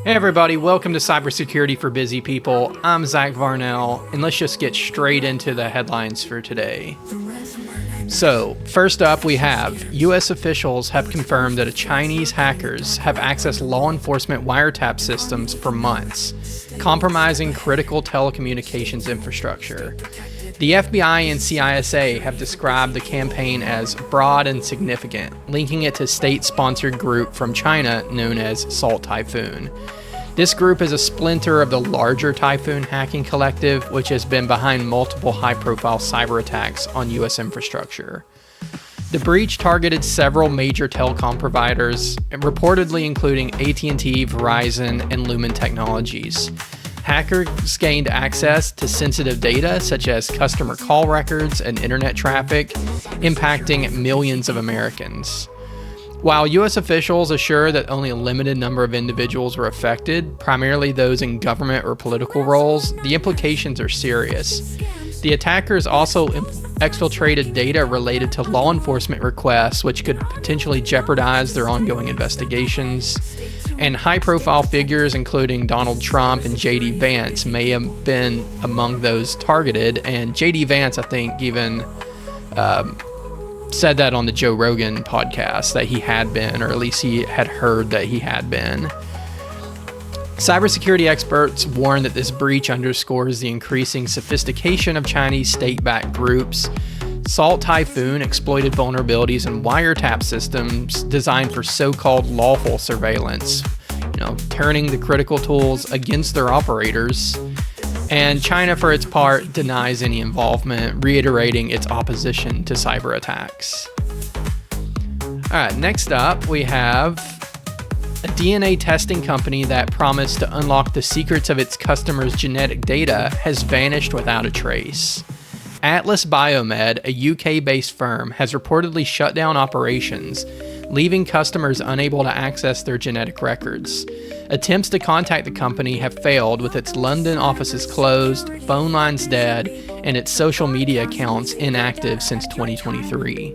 Hey everybody, welcome to Cybersecurity for Busy People. I'm Zach Varnell, and let's just get straight into the headlines for today. So, first up we have U.S. officials have confirmed that Chinese hackers have accessed law enforcement wiretap systems for months, compromising critical telecommunications infrastructure. The FBI and CISA have described the campaign as broad and significant, linking it to a state-sponsored group from China known as Salt Typhoon. This group is a splinter of the larger Typhoon hacking collective, which has been behind multiple high-profile cyber attacks on U.S. infrastructure. The breach targeted several major telecom providers, reportedly including AT&T, Verizon, and Lumen Technologies. Hackers gained access to sensitive data such as customer call records and internet traffic, impacting millions of Americans. While U.S. officials assure that only a limited number of individuals were affected, primarily those in government or political roles, the implications are serious. The attackers also exfiltrated data related to law enforcement requests, which could potentially jeopardize their ongoing investigations. And high-profile figures, including Donald Trump and J.D. Vance, may have been among those targeted. And J.D. Vance, I think, even said that on the Joe Rogan podcast that he had been, or at least he had heard that he had been. Cybersecurity experts warn that this breach underscores the increasing sophistication of Chinese state-backed groups. Salt Typhoon exploited vulnerabilities in wiretap systems designed for so-called lawful surveillance, turning the critical tools against their operators. And China, for its part, denies any involvement, reiterating its opposition to cyber attacks. All right, next up, we have a DNA testing company that promised to unlock the secrets of its customers' genetic data has vanished without a trace. Atlas Biomed, a UK-based firm, has reportedly shut down operations, leaving customers unable to access their genetic records. Attempts to contact the company have failed, with its London offices closed, phone lines dead, and its social media accounts inactive since 2023.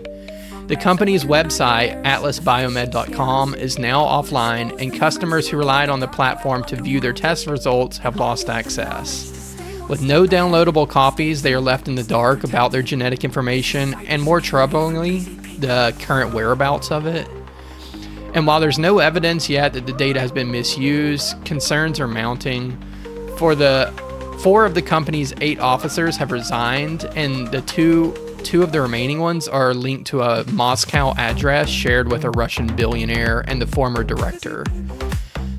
The company's website, atlasbiomed.com, is now offline, and customers who relied on the platform to view their test results have lost access. With no downloadable copies, they are left in the dark about their genetic information, and more troublingly, the current whereabouts of it. And while there's no evidence yet that the data has been misused, concerns are mounting. Four of the company's 8 officers have resigned, and the two of the remaining ones are linked to a Moscow address shared with a Russian billionaire and the former director.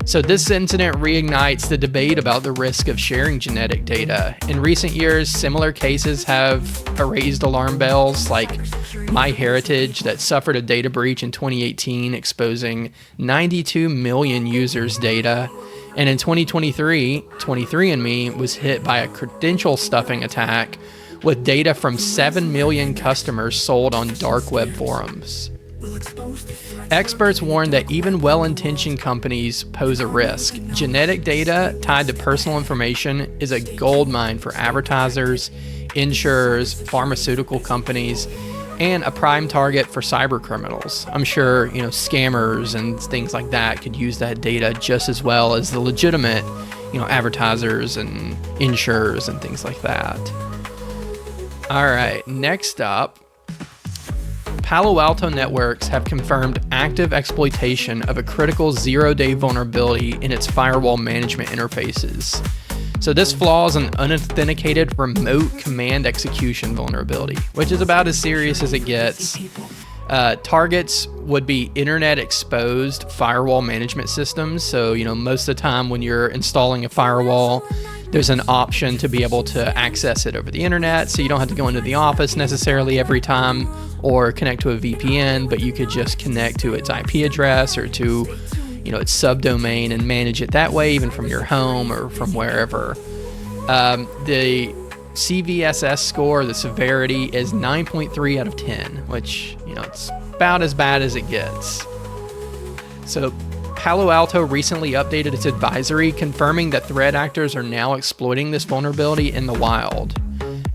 So this incident reignites the debate about the risk of sharing genetic data. In recent years, similar cases have raised alarm bells, like MyHeritage that suffered a data breach in 2018, exposing 92 million users' data. And in 2023, 23andMe was hit by a credential stuffing attack with data from 7 million customers sold on dark web forums. Experts warn that even well-intentioned companies pose a risk. Genetic data tied to personal information is a goldmine for advertisers, insurers, pharmaceutical companies, and a prime target for cyber criminals. I'm sure, scammers and things like that could use that data just as well as the legitimate, advertisers and insurers and things like that. All right, next up, Palo Alto Networks have confirmed active exploitation of a critical zero-day vulnerability in its firewall management interfaces. So this flaw is an unauthenticated remote command execution vulnerability, which is about as serious as it gets. Targets would be internet exposed firewall management systems. So, most of the time when you're installing a firewall, there's an option to be able to access it over the internet, so you don't have to go into the office necessarily every time or connect to a VPN, but you could just connect to its IP address or to, its subdomain and manage it that way, even from your home or from wherever. The CVSS score, the severity, is 9.3 out of 10, which, it's about as bad as it gets. So Palo Alto recently updated its advisory, confirming that threat actors are now exploiting this vulnerability in the wild.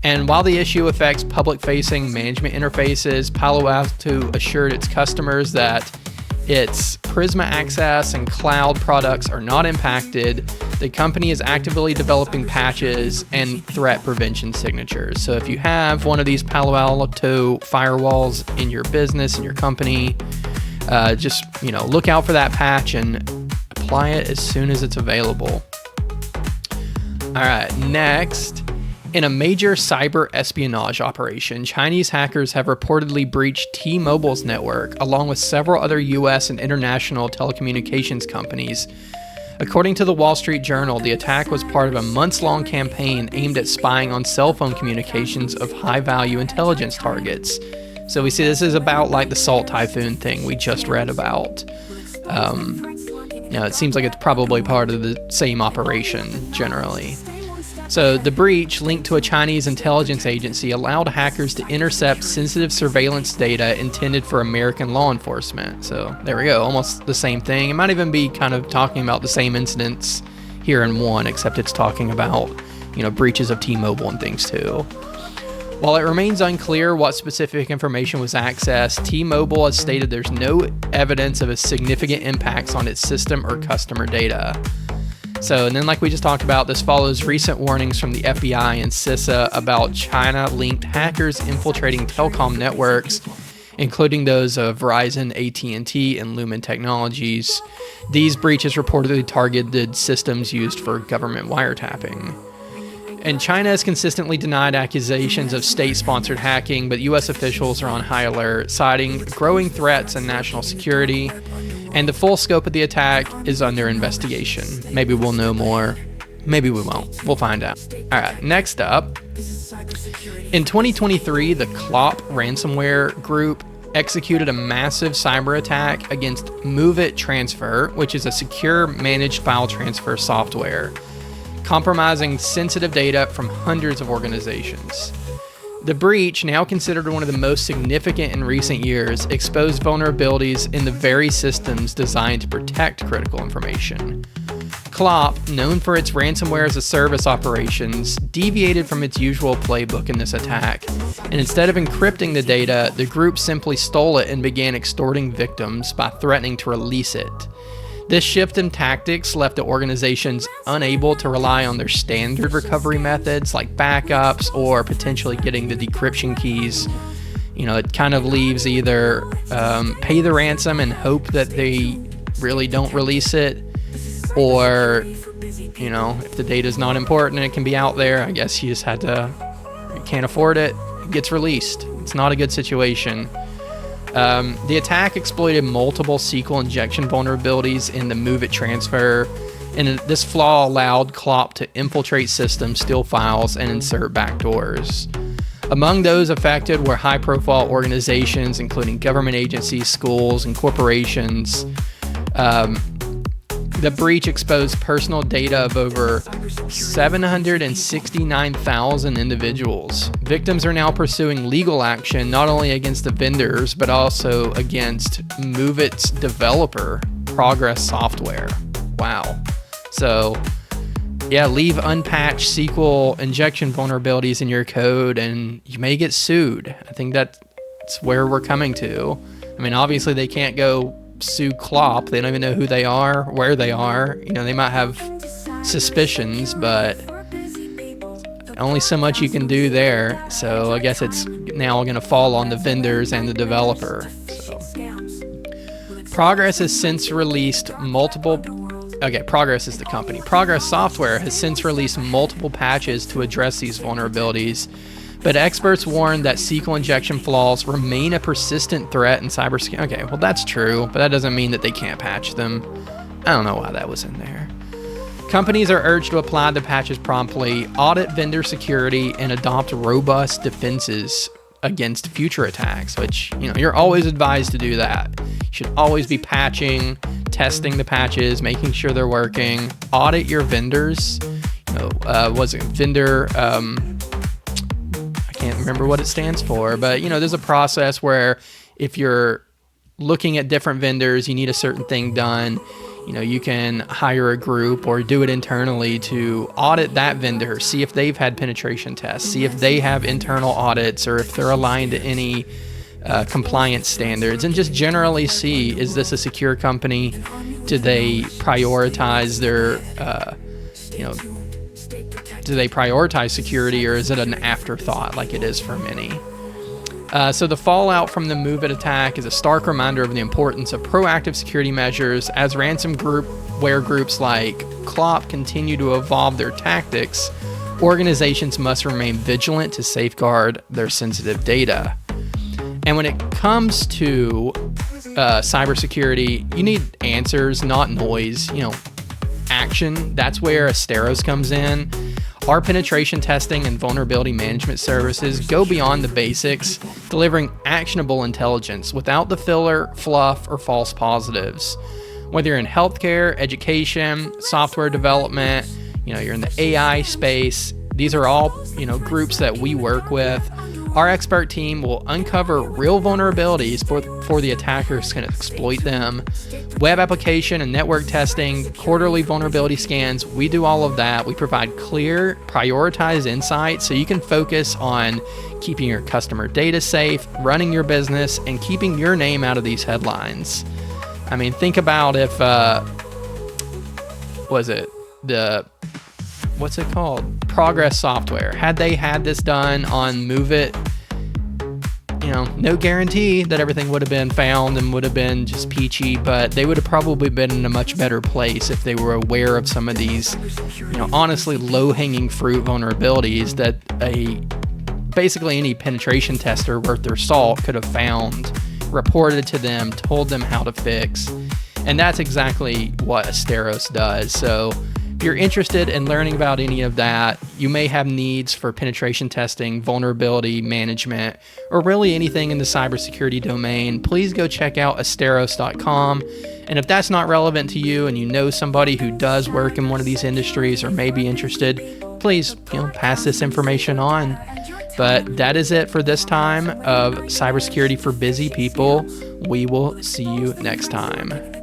And while the issue affects public-facing management interfaces, Palo Alto assured its customers that Its Prisma Access and cloud products are not impacted. The company is actively developing patches and threat prevention signatures. So if you have one of these Palo Alto firewalls in your business, in your company, just look out for that patch and apply it as soon as it's available. All right, next. In a major cyber-espionage operation, Chinese hackers have reportedly breached T-Mobile's network, along with several other U.S. and international telecommunications companies. According to the Wall Street Journal, the attack was part of a months-long campaign aimed at spying on cell phone communications of high-value intelligence targets. So we see this is about like the Salt Typhoon thing we just read about. It seems like it's probably part of the same operation generally. So the breach, linked to a Chinese intelligence agency, allowed hackers to intercept sensitive surveillance data intended for American law enforcement. So there we go, almost the same thing. It might even be kind of talking about the same incidents here in one, except it's talking about, breaches of T-Mobile and things too. While it remains unclear what specific information was accessed, T-Mobile has stated there's no evidence of a significant impacts on its system or customer data. So, and then like we just talked about, this follows recent warnings from the FBI and CISA about China-linked hackers infiltrating telecom networks, including those of Verizon, AT&T, and Lumen Technologies. These breaches reportedly targeted systems used for government wiretapping. And China has consistently denied accusations of state-sponsored hacking, but U.S. officials are on high alert, citing growing threats and national security. And the full scope of the attack is under investigation. Maybe we'll know more. Maybe we won't. We'll find out. All right, next up. In 2023, the Clop ransomware group executed a massive cyber attack against MOVEit Transfer, which is a secure managed file transfer software, compromising sensitive data from hundreds of organizations. The breach, now considered one of the most significant in recent years, exposed vulnerabilities in the very systems designed to protect critical information. Clop, known for its ransomware as a service operations, deviated from its usual playbook in this attack, and instead of encrypting the data, the group simply stole it and began extorting victims by threatening to release it. This shift in tactics left the organizations unable to rely on their standard recovery methods like backups or potentially getting the decryption keys. It kind of leaves either pay the ransom and hope that they really don't release it, or, if the data is not important and it can be out there, I guess you can't afford it, it gets released. It's not a good situation. The attack exploited multiple SQL injection vulnerabilities in the MOVEit Transfer, and this flaw allowed Clop to infiltrate systems, steal files, and insert backdoors. Among those affected were high-profile organizations, including government agencies, schools, and corporations. The breach exposed personal data of over 769,000 individuals. Victims are now pursuing legal action not only against the vendors, but also against MOVEit's developer, Progress Software. Wow. So, leave unpatched SQL injection vulnerabilities in your code and you may get sued. I think that's where we're coming to. I mean, obviously they can't go sue Clop. They don't even know who they are, where they are. They might have suspicions, but only so much you can do there. So I guess it's now going to fall on the vendors and the developer. So Progress has since released multiple... Progress is the company. Progress Software has since released multiple patches to address these vulnerabilities, but experts warn that SQL injection flaws remain a persistent threat in cybersecurity. Okay, well that's true, but that doesn't mean that they can't patch them. I don't know why that was in there. Companies are urged to apply the patches promptly, audit vendor security, and adopt robust defenses against future attacks, which, you're always advised to do that. You should always be patching, testing the patches, making sure they're working. Audit your vendors. Was it vendor... can't remember what it stands for, but there's a process where if you're looking at different vendors, you need a certain thing done. You can hire a group or do it internally to audit that vendor, see if they've had penetration tests, see if they have internal audits or if they're aligned to any compliance standards, and just generally see, is this a secure company? Do they prioritize their, do they prioritize security, or is it an afterthought like it is for many? So the fallout from the MOVEit attack is a stark reminder of the importance of proactive security measures. As ransomware groups like Clop continue to evolve their tactics, organizations must remain vigilant to safeguard their sensitive data. And when it comes to cybersecurity, you need answers, not noise. Action. That's where Asteros comes in. Our penetration testing and vulnerability management services go beyond the basics, delivering actionable intelligence without the filler, fluff, or false positives. Whether you're in healthcare, education, software development, you're in the AI space, these are all, groups that we work with. Our expert team will uncover real vulnerabilities before the attackers can exploit them. Web application and network testing, quarterly vulnerability scans, we do all of that. We provide clear, prioritized insights so you can focus on keeping your customer data safe, running your business, and keeping your name out of these headlines. I mean, think about if, what's it called? Progress Software. Had they had this done on MOVEit, no guarantee that everything would have been found and would have been just peachy, but they would have probably been in a much better place if they were aware of some of these, honestly low-hanging fruit vulnerabilities that basically any penetration tester worth their salt could have found, reported to them, told them how to fix. And that's exactly what Asteros does. So if you're interested in learning about any of that, you may have needs for penetration testing, vulnerability management, or really anything in the cybersecurity domain, please go check out asteros.com. And if that's not relevant to you and you know somebody who does work in one of these industries or may be interested, please pass this information on. But that is it for this time of Cybersecurity for Busy People. We will see you next time.